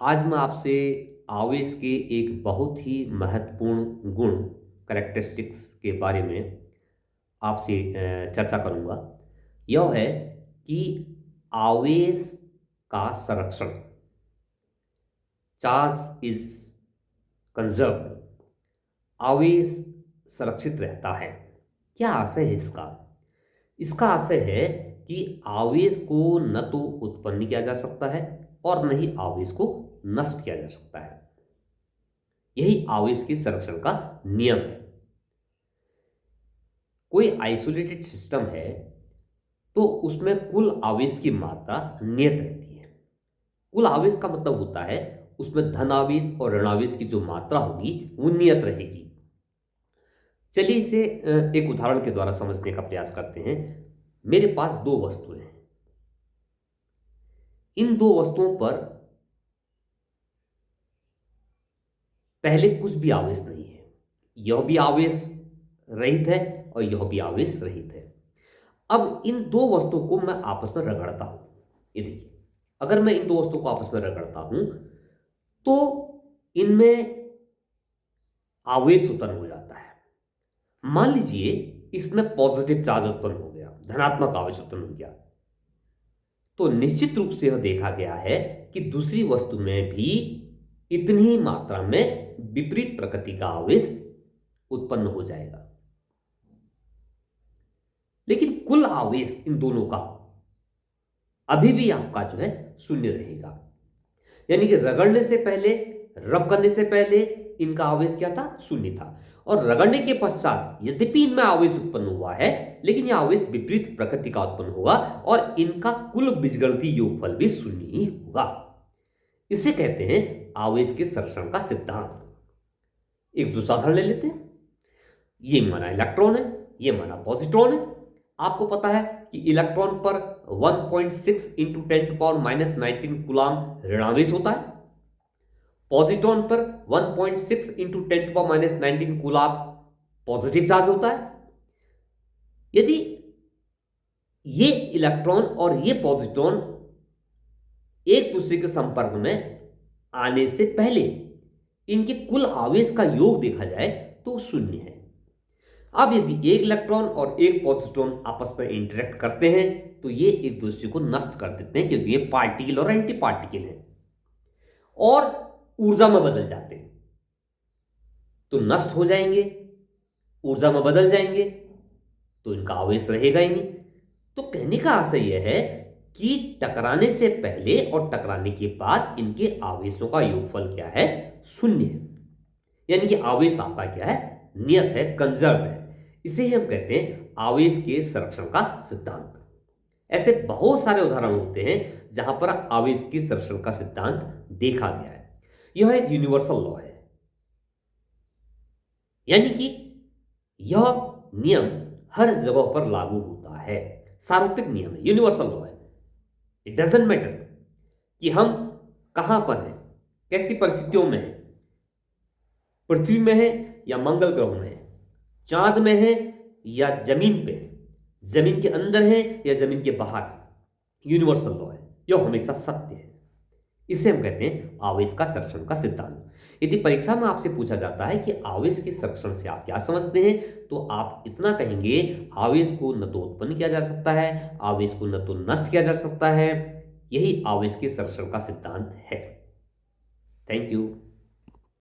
आज मैं आपसे आवेश के एक बहुत ही महत्वपूर्ण गुण करेक्टरिस्टिक्स के बारे में आपसे चर्चा करूंगा। यह है कि आवेश का संरक्षण, चार्ज इज कंजर्व्ड, आवेश संरक्षित रहता है। क्या आशय है इसका? इसका आशय है कि आवेश को न तो उत्पन्न किया जा सकता है और न ही आवेश को नष्ट किया जा सकता है। यही आवेश के संरक्षण का नियम है। कोई आइसोलेटेड सिस्टम है तो उसमें कुल आवेश की मात्रा नियत रहती है। कुल आवेश का मतलब होता है उसमें धन आवेश और ऋण आवेश की जो मात्रा होगी वो नियत रहेगी। चलिए इसे एक उदाहरण के द्वारा समझने का प्रयास करते हैं। मेरे पास दो वस्तुएं हैं। इन दो वस्तुओं पर पहले कुछ भी आवेश नहीं है। यह भी आवेश रहित है और यह भी आवेश रहित है। अब इन दो वस्तुओं को मैं आपस में रगड़ता हूं। ये देखिए, अगर मैं इन दो वस्तुओं को आपस में रगड़ता हूं तो इनमें आवेश उत्पन्न हो जाता है। मान लीजिए इसमें पॉजिटिव चार्ज उत्पन्न हो गया, धनात्मक आवेश उत्पन्न हो गया, तो निश्चित रूप से यह देखा गया है कि दूसरी वस्तु में भी इतनी ही मात्रा में विपरीत प्रकृति का आवेश उत्पन्न हो जाएगा। लेकिन कुल आवेश इन दोनों का अभी भी आपका जो है शून्य रहेगा। यानी कि रगड़ने से पहले, रब करने से पहले इनका आवेश क्या था? शून्य था। और रगड़ने के पश्चात यद्यपि इनमें आवेश उत्पन्न हुआ है, लेकिन यह आवेश विपरीत प्रकृति का उत्पन्न होगा और इनका कुल बीजगणितीय योगफल भी शून्य ही होगा। इसे कहते हैं आवेश के संरक्षण का सिद्धांत। एक दूसरा उदाहरण ले लेते हैं। ये माना इलेक्ट्रॉन है, ये माना पॉजिट्रॉन है। आपको पता है कि इलेक्ट्रॉन पर 1.6 इंटू 10⁻19 कूलाम ऋणावेश होता है। पॉजिट्रॉन पर 1.6 इंटू 10⁻19 कूलाम पॉजिटिव चार्ज होता है। यदि ये इलेक्ट्रॉन और ये पॉजिट्रॉन एक दूसरे के संपर्क में आने से पहले इनके कुल आवेश का योग देखा जाए तो शून्य है। अब यदि एक इलेक्ट्रॉन और एक पॉजिट्रॉन आपस में इंटरेक्ट करते हैं तो ये एक दूसरे को नष्ट कर देते हैं, क्योंकि ये पार्टिकल और एंटी पार्टिकल हैं और ऊर्जा में बदल जाते हैं। तो नष्ट हो जाएंगे, ऊर्जा में बदल जाएंगे, तो इनका आवेश रहेगा ही नहीं। तो कहने का आशय यह है कि टकराने से पहले और टकराने के बाद इनके आवेशों का योगफल क्या है? शून्य है। यानी कि आवेश आपका क्या है? नियत है, कंजर्व है। इसे ही हम कहते हैं आवेश के संरक्षण का सिद्धांत। ऐसे बहुत सारे उदाहरण होते हैं जहां पर आवेश के संरक्षण का सिद्धांत देखा गया है। यह एक यूनिवर्सल लॉ है, यानी कि यह नियम हर जगह पर लागू होता है। सार्वत्रिक नियम है, यूनिवर्सल लॉ है। इट डजेंट मैटर कि हम कहां पर हैं, कैसी परिस्थितियों में हैं, पृथ्वी में है या मंगल ग्रह में है, चांद में है या जमीन पे है, जमीन के अंदर है या जमीन के बाहर। यूनिवर्सल लॉ है, यह हमेशा सत्य है। इसे हम कहते हैं आवेश का संरक्षण का सिद्धांत। यदि परीक्षा में आपसे पूछा जाता है कि आवेश के संरक्षण से आप क्या समझते हैं, तो आप इतना कहेंगे, आवेश को न तो उत्पन्न किया जा सकता है, आवेश को न तो नष्ट किया जा सकता है। यही आवेश के संरक्षण का सिद्धांत है। Thank you.